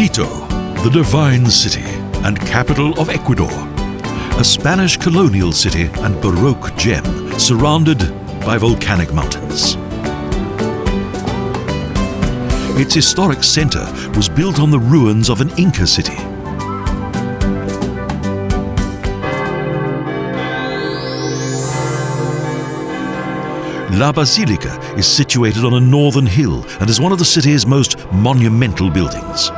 Quito, the divine city and capital of Ecuador, a Spanish colonial city and Baroque gem surrounded by volcanic mountains. Its historic center was built on the ruins of an Inca city. La Basilica is situated on a northern hill and is one of the city's most monumental buildings,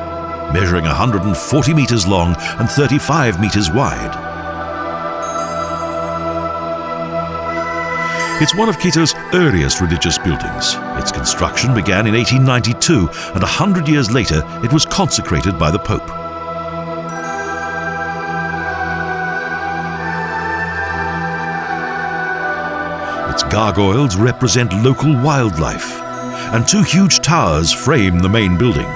measuring 140 meters long and 35 meters wide. It's one of Quito's earliest religious buildings. Its construction began in 1892, and 100 years later it was consecrated by the Pope. Its gargoyles represent local wildlife, and two huge towers frame the main building.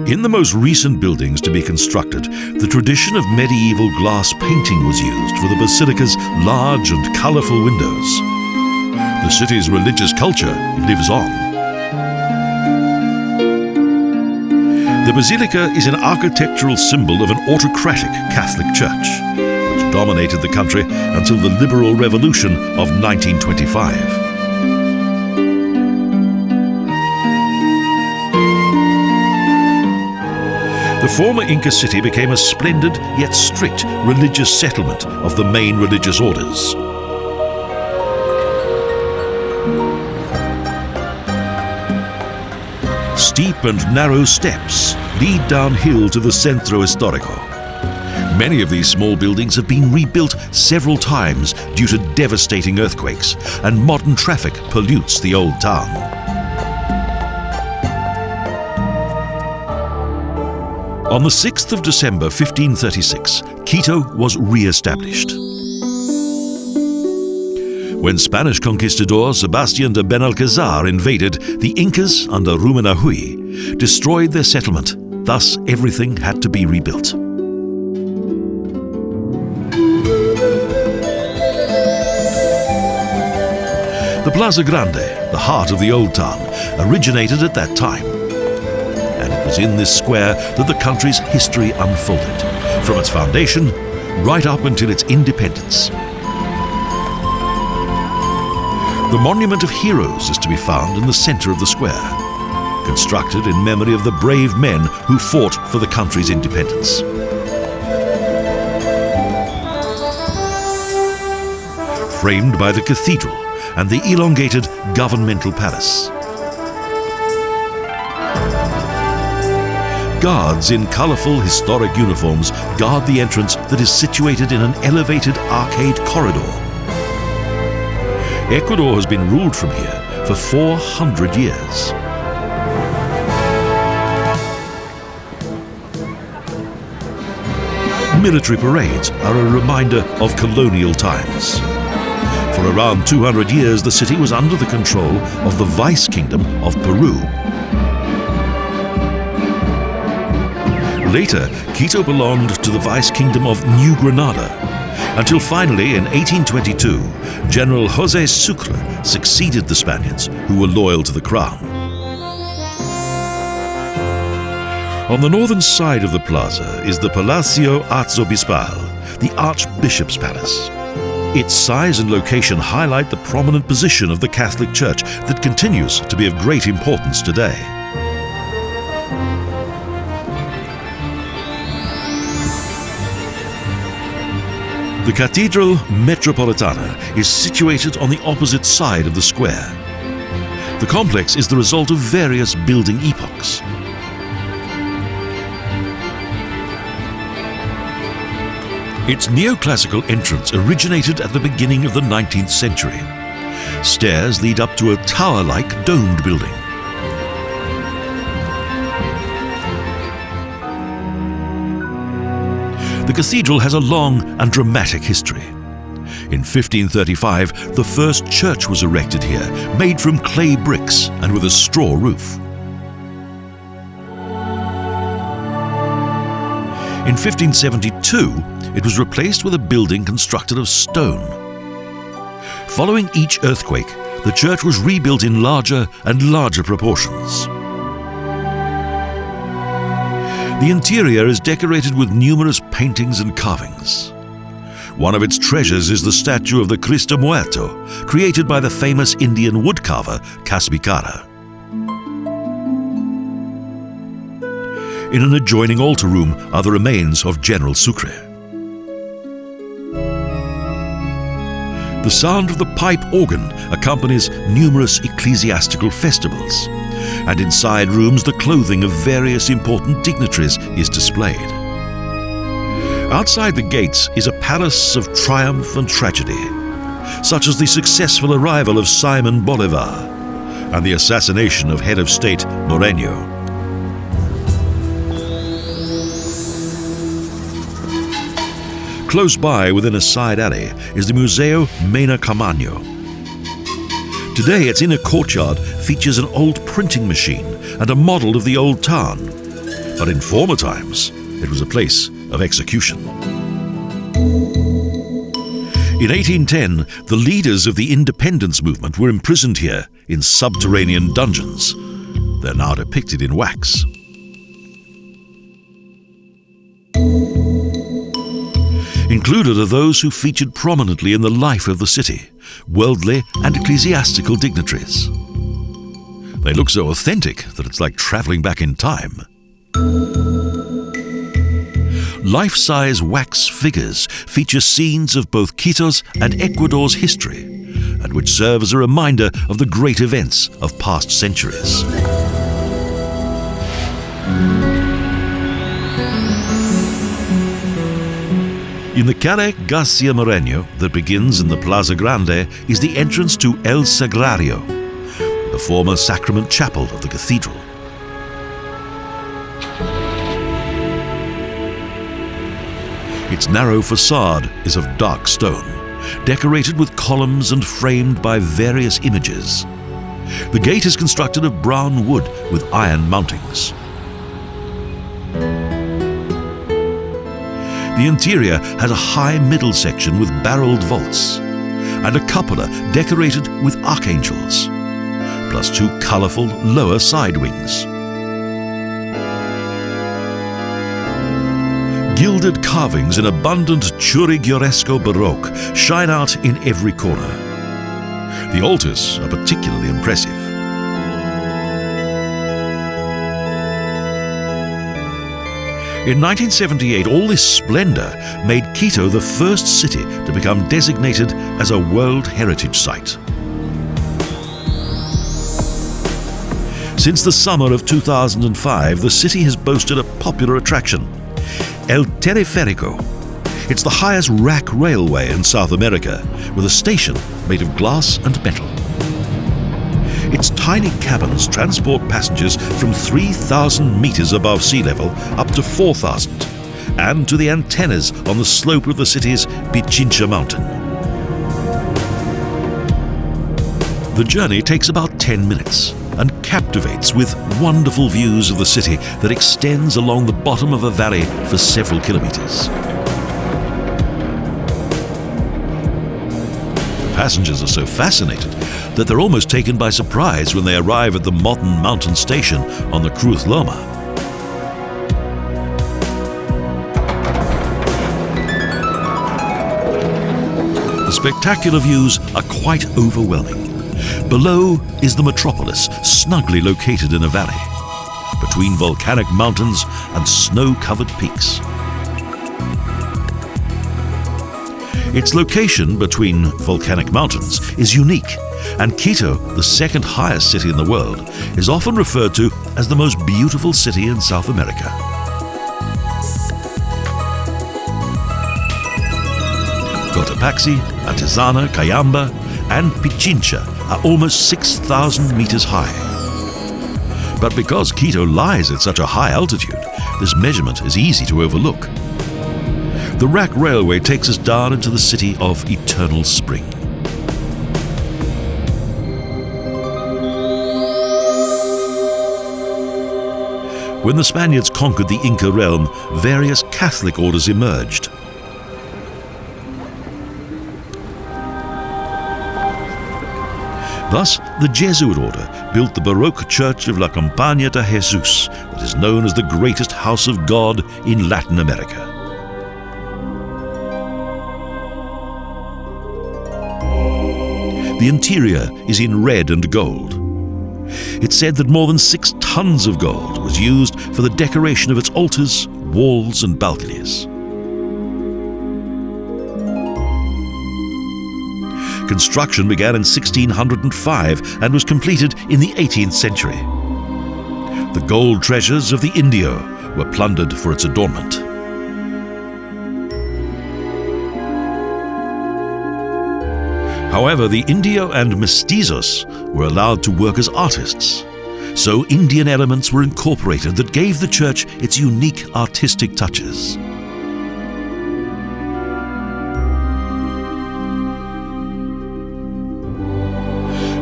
In the most recent buildings to be constructed, the tradition of medieval glass painting was used for the basilica's large and colourful windows. The city's religious culture lives on. The basilica is an architectural symbol of an autocratic Catholic Church, which dominated the country until the Liberal Revolution of 1925. The former Inca city became a splendid yet strict religious settlement of the main religious orders. Steep and narrow steps lead downhill to the Centro Histórico. Many of these small buildings have been rebuilt several times due to devastating earthquakes, and modern traffic pollutes the old town. On the 6th of December 1536, Quito was re-established. When Spanish conquistador Sebastián de Benalcázar invaded, the Incas under Rumanahui destroyed their settlement. Thus, everything had to be rebuilt. The Plaza Grande, the heart of the old town, originated at that time. And it was in this square that the country's history unfolded, from its foundation right up until its independence. The Monument of Heroes is to be found in the center of the square, constructed in memory of the brave men who fought for the country's independence. Framed by the cathedral and the elongated governmental palace. Guards in colourful historic uniforms guard the entrance that is situated in an elevated arcade corridor. Ecuador has been ruled from here for 400 years. Military parades are a reminder of colonial times. For around 200 years, the city was under the control of the Vice Kingdom of Peru. Later, Quito belonged to the Vice Kingdom of New Granada, until finally in 1822, General José Sucre succeeded the Spaniards, who were loyal to the crown. On the northern side of the plaza is the Palacio Arzobispal, the Archbishop's Palace. Its size and location highlight the prominent position of the Catholic Church that continues to be of great importance today. The Catedral Metropolitana is situated on the opposite side of the square. The complex is the result of various building epochs. Its neoclassical entrance originated at the beginning of the 19th century. Stairs lead up to a tower-like domed building. The cathedral has a long and dramatic history. In 1535, the first church was erected here, made from clay bricks and with a straw roof. In 1572, it was replaced with a building constructed of stone. Following each earthquake, the church was rebuilt in larger and larger proportions. The interior is decorated with numerous paintings and carvings. One of its treasures is the statue of the Cristo Muerto, created by the famous Indian woodcarver Casbicara. In an adjoining altar room are the remains of General Sucre. The sound of the pipe organ accompanies numerous ecclesiastical festivals, and inside rooms the clothing of various important dignitaries is displayed. Outside the gates is a palace of triumph and tragedy, such as the successful arrival of Simon Bolivar and the assassination of head of state Moreno. Close by, within a side alley, is the Museo Mena Camanho. Today, its inner courtyard features an old printing machine and a model of the old town. But in former times, it was a place of execution. In 1810, the leaders of the independence movement were imprisoned here in subterranean dungeons. They're now depicted in wax. Included are those who featured prominently in the life of the city, worldly and ecclesiastical dignitaries. They look so authentic that it's like traveling back in time. Life-size wax figures feature scenes of both Quito's and Ecuador's history, and which serve as a reminder of the great events of past centuries. In the Calle Garcia Moreno that begins in the Plaza Grande is the entrance to El Sagrario, the former sacrament chapel of the cathedral. Its narrow facade is of dark stone, decorated with columns and framed by various images. The gate is constructed of brown wood with iron mountings. The interior has a high middle section with barrelled vaults and a cupola decorated with archangels, plus two colourful lower side wings. Gilded carvings in abundant churrigueresco Baroque shine out in every corner. The altars are particularly impressive. In 1978, all this splendour made Quito the first city to become designated as a World Heritage Site. Since the summer of 2005, the city has boasted a popular attraction, El Teleférico. It's the highest rack railway in South America, with a station made of glass and metal. Its tiny cabins transport passengers from 3,000 meters above sea level up to 4,000, and to the antennas on the slope of the city's Pichincha mountain. The journey takes about 10 minutes and captivates with wonderful views of the city that extends along the bottom of a valley for several kilometers. Passengers are so fascinated that they're almost taken by surprise when they arrive at the modern mountain station on the Cruz Loma. The spectacular views are quite overwhelming. Below is the metropolis, snugly located in a valley, between volcanic mountains and snow-covered peaks. Its location between volcanic mountains is unique, and Quito, the second highest city in the world, is often referred to as the most beautiful city in South America. Cotopaxi, Atizana, Cayamba, and Pichincha are almost 6,000 meters high. But because Quito lies at such a high altitude, this measurement is easy to overlook. The rack railway takes us down into the city of eternal spring. When the Spaniards conquered the Inca realm, various Catholic orders emerged. Thus, the Jesuit order built the Baroque church of La Compañía de Jesús, that is known as the greatest house of God in Latin America. The interior is in red and gold. It's said that more than 6 tons of gold was used for the decoration of its altars, walls and balconies. Construction began in 1605 and was completed in the 18th century. The gold treasures of the Indio were plundered for its adornment. However, the Indio and mestizos were allowed to work as artists, so Indian elements were incorporated that gave the church its unique artistic touches.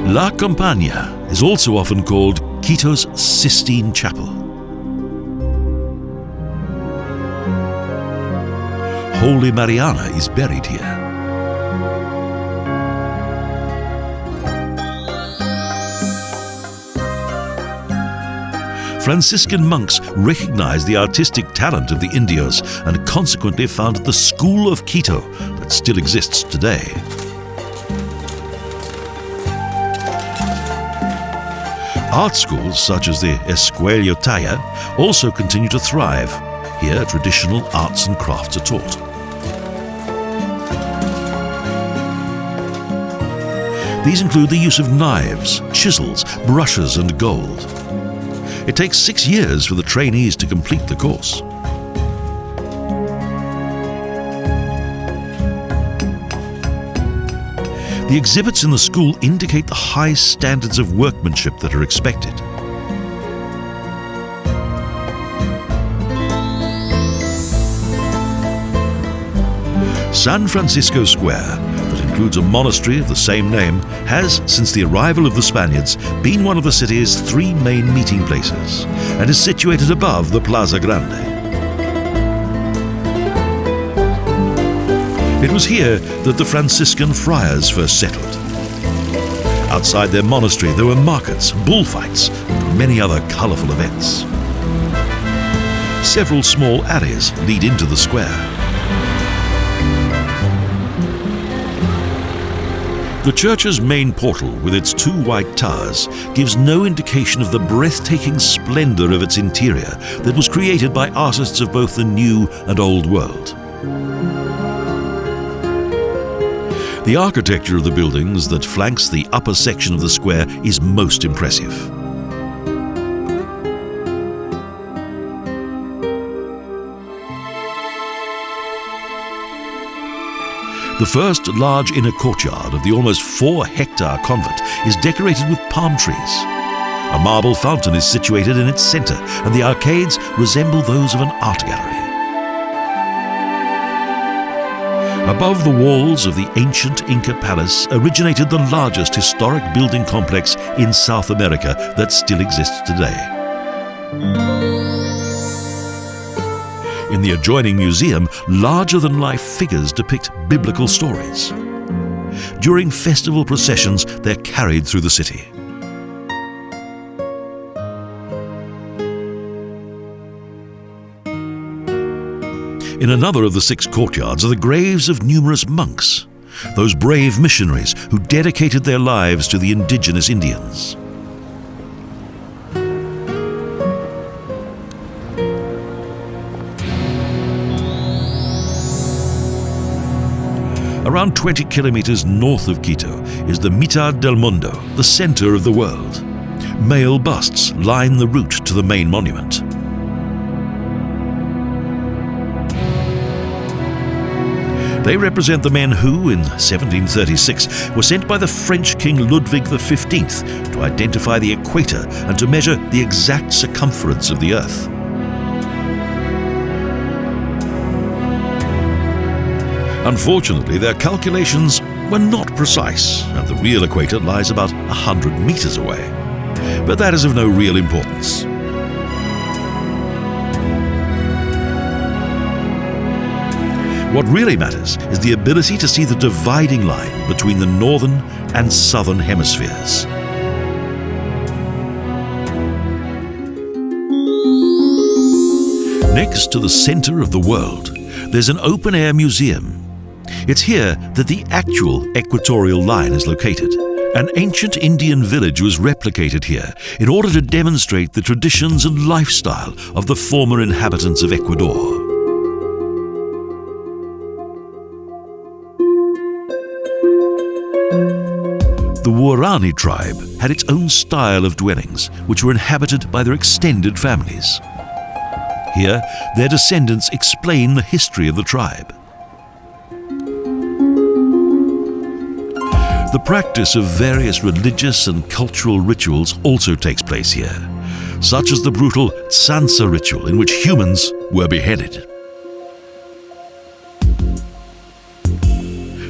La Compañía is also often called Quito's Sistine Chapel. Holy Mariana is buried here. Franciscan monks recognized the artistic talent of the Indios and consequently founded the School of Quito that still exists today. Art schools such as the Escuela Taya also continue to thrive. Here, traditional arts and crafts are taught. These include the use of knives, chisels, brushes and gold. It takes 6 years for the trainees to complete the course. The exhibits in the school indicate the high standards of workmanship that are expected. San Francisco Square, that includes a monastery of the same name, has, since the arrival of the Spaniards, been one of the city's 3 main meeting places and is situated above the Plaza Grande. It was here that the Franciscan friars first settled. Outside their monastery there were markets, bullfights, and many other colourful events. Several small alleys lead into the square. The church's main portal, with its 2 white towers, gives no indication of the breathtaking splendour of its interior that was created by artists of both the New and Old World. The architecture of the buildings that flanks the upper section of the square is most impressive. The first large inner courtyard of the almost 4-hectare convent is decorated with palm trees. A marble fountain is situated in its centre, and the arcades resemble those of an art gallery. Above the walls of the ancient Inca palace originated the largest historic building complex in South America that still exists today. In the adjoining museum, larger-than-life figures depict biblical stories. During festival processions, they're carried through the city. In another of the 6 courtyards are the graves of numerous monks, those brave missionaries who dedicated their lives to the indigenous Indians. Around 20 kilometers north of Quito is the Mitad del Mundo, the center of the world. Male busts line the route to the main monument. They represent the men who, in 1736, were sent by the French King Ludwig XV to identify the equator and to measure the exact circumference of the Earth. Unfortunately, their calculations were not precise, and the real equator lies about 100 meters away. But that is of no real importance. What really matters is the ability to see the dividing line between the northern and southern hemispheres. Next to the center of the world, there's an open-air museum. It's here that the actual equatorial line is located. An ancient Indian village was replicated here in order to demonstrate the traditions and lifestyle of the former inhabitants of Ecuador. The Guarani tribe had its own style of dwellings, which were inhabited by their extended families. Here, their descendants explain the history of the tribe. The practice of various religious and cultural rituals also takes place here, such as the brutal Tsansa ritual in which humans were beheaded.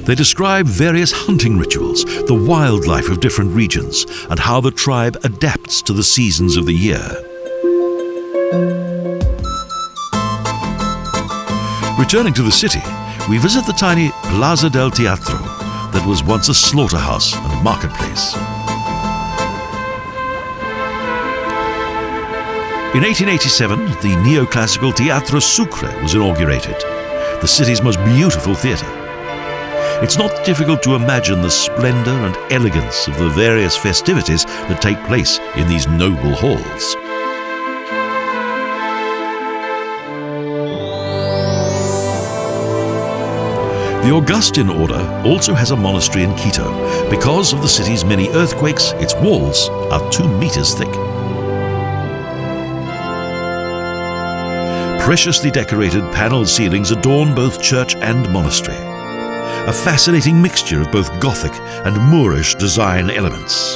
They describe various hunting rituals, the wildlife of different regions, and how the tribe adapts to the seasons of the year. Returning to the city, we visit the tiny Plaza del Teatro that was once a slaughterhouse and marketplace. In 1887, the neoclassical Teatro Sucre was inaugurated, the city's most beautiful theatre. It's not difficult to imagine the splendor and elegance of the various festivities that take place in these noble halls. The Augustine order also has a monastery in Quito. Because of the city's many earthquakes, its walls are 2 meters thick. Preciously decorated paneled ceilings adorn both church and monastery. A fascinating mixture of both Gothic and Moorish design elements.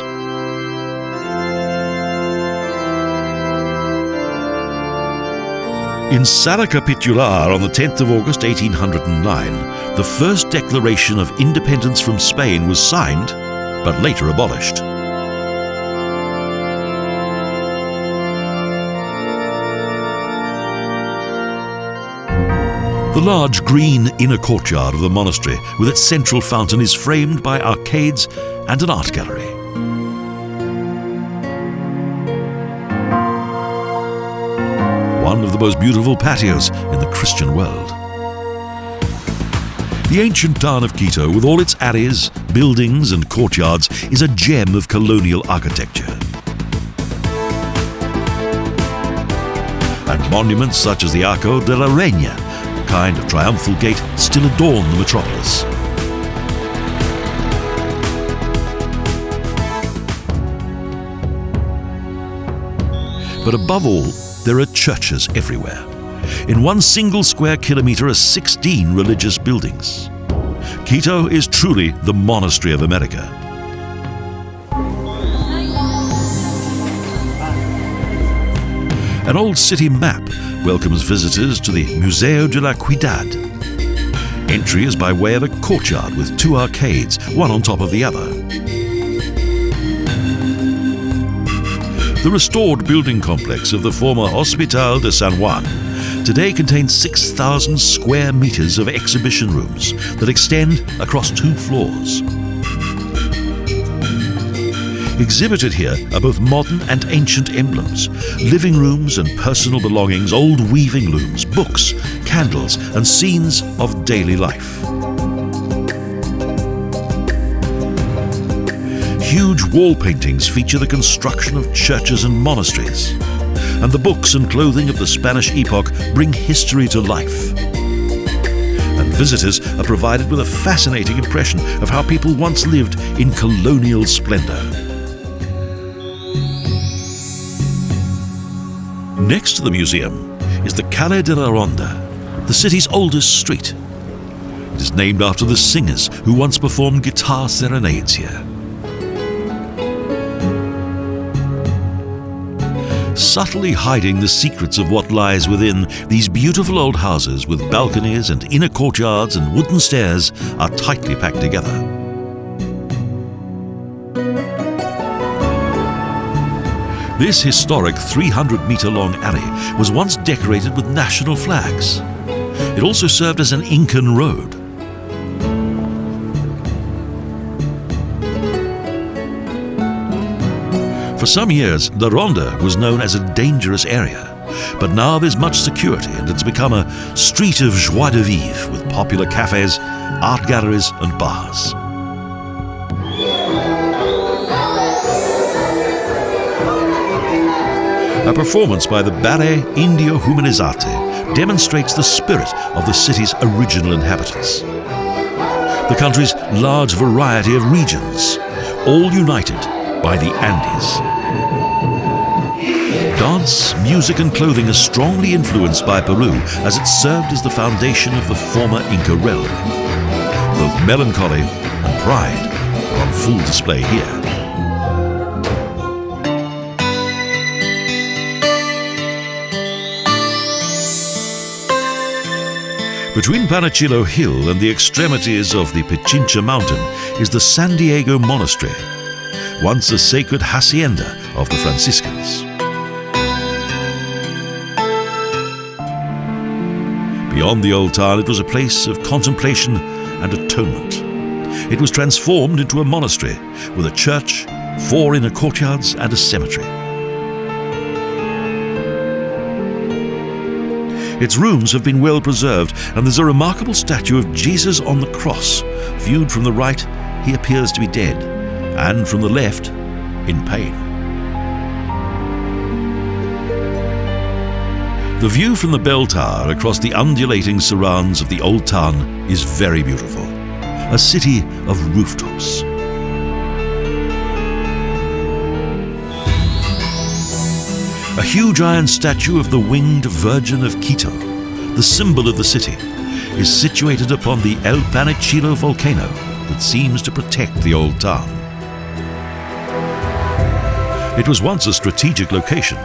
In Sala Capitular on the 10th of August 1809, the first declaration of independence from Spain was signed, but later abolished. The large green inner courtyard of the monastery with its central fountain is framed by arcades and an art gallery. One of the most beautiful patios in the Christian world. The ancient town of Quito, with all its alleys, buildings and courtyards, is a gem of colonial architecture. And monuments such as the Arco De La Reina, kind of triumphal gate, still adorn the metropolis. But above all, there are churches everywhere. In one single square kilometre are 16 religious buildings. Quito is truly the monastery of America. An old city map welcomes visitors to the Museo de la Ciudad. Entry is by way of a courtyard with 2 arcades, one on top of the other. The restored building complex of the former Hospital de San Juan today contains 6,000 square meters of exhibition rooms that extend across 2 floors. Exhibited here are both modern and ancient emblems, living rooms and personal belongings, old weaving looms, books, candles, and scenes of daily life. Huge wall paintings feature the construction of churches and monasteries, and the books and clothing of the Spanish epoch bring history to life. And visitors are provided with a fascinating impression of how people once lived in colonial splendor. Next to the museum is the Calle de la Ronda, the city's oldest street. It is named after the singers who once performed guitar serenades here. Subtly hiding the secrets of what lies within, these beautiful old houses with balconies and inner courtyards and wooden stairs are tightly packed together. This historic 300-meter-long alley was once decorated with national flags. It also served as an Incan road. For some years, the Ronda was known as a dangerous area, but now there's much security and it's become a street of joie de vivre with popular cafes, art galleries and bars. A performance by the Ballet Indio Humanizzate demonstrates the spirit of the city's original inhabitants. The country's large variety of regions, all united by the Andes. Dance, music and clothing are strongly influenced by Peru as it served as the foundation of the former Inca realm. Both melancholy and pride are on full display here. Between Panachillo Hill and the extremities of the Pichincha Mountain is the San Diego Monastery, once a sacred hacienda of the Franciscans. Beyond the old town, it was a place of contemplation and atonement. It was transformed into a monastery with a church, 4 inner courtyards and a cemetery. Its rooms have been well preserved, and there's a remarkable statue of Jesus on the cross. Viewed from the right, he appears to be dead, and from the left, in pain. The view from the bell tower across the undulating surrounds of the old town is very beautiful. A city of rooftops. A huge iron statue of the winged Virgin of Quito, the symbol of the city, is situated upon the El Panachillo volcano that seems to protect the old town. It was once a strategic location,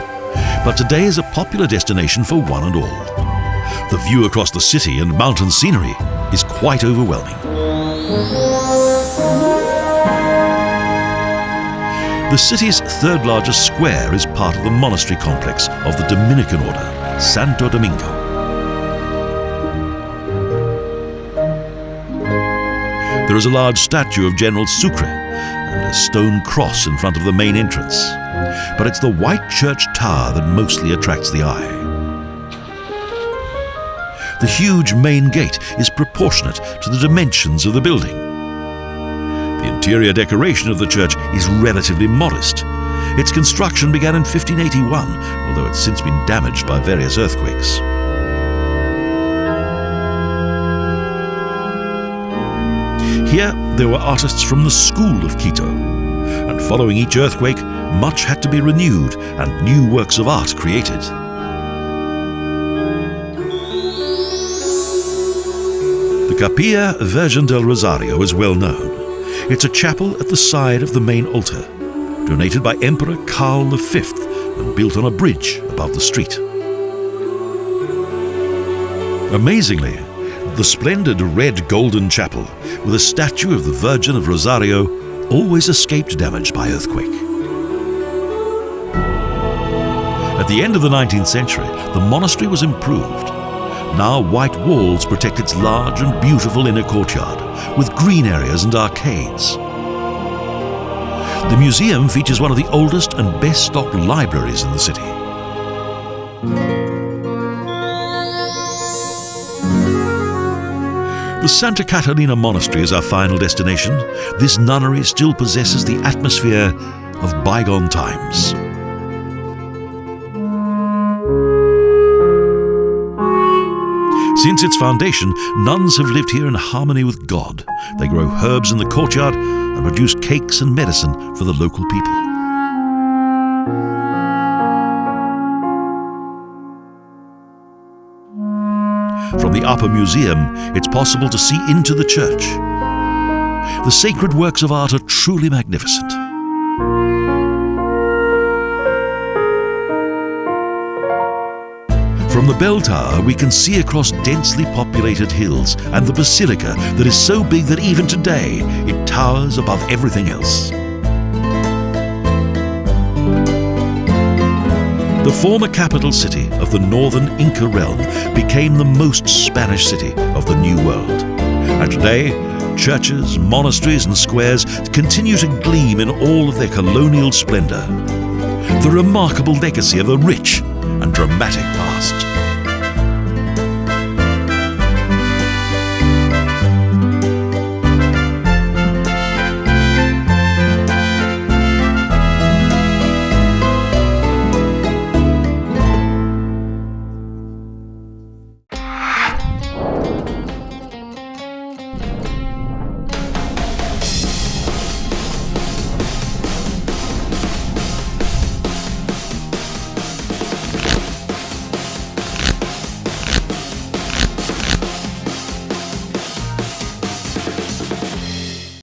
but today is a popular destination for one and all. The view across the city and mountain scenery is quite overwhelming. The city's 3rd largest square is part of the monastery complex of the Dominican order, Santo Domingo. There is a large statue of General Sucre and a stone cross in front of the main entrance, but it's the white church tower that mostly attracts the eye. The huge main gate is proportionate to the dimensions of the building. The interior decoration of the church is relatively modest. Its construction began in 1581, although it's since been damaged by various earthquakes. Here, there were artists from the school of Quito, and following each earthquake, much had to be renewed and new works of art created. The Capilla Virgen del Rosario is well known. It's a chapel at the side of the main altar, donated by Emperor Karl V and built on a bridge above the street. Amazingly, the splendid red golden chapel with a statue of the Virgin of Rosario always escaped damage by earthquake. At the end of the 19th century, the monastery was improved. Now white walls protect its large and beautiful inner courtyard, with green areas and arcades. The museum features one of the oldest and best-stocked libraries in the city. The Santa Catalina Monastery is our final destination. This nunnery still possesses the atmosphere of bygone times. Since its foundation, nuns have lived here in harmony with God. They grow herbs in the courtyard and produce cakes and medicine for the local people. From the upper museum, it's possible to see into the church. The sacred works of art are truly magnificent. From the bell tower, we can see across densely populated hills and the Basilica that is so big that even today it towers above everything else. The former capital city of the northern Inca realm became the most Spanish city of the New World. And today, churches, monasteries and squares continue to gleam in all of their colonial splendour. The remarkable legacy of a rich and dramatic past.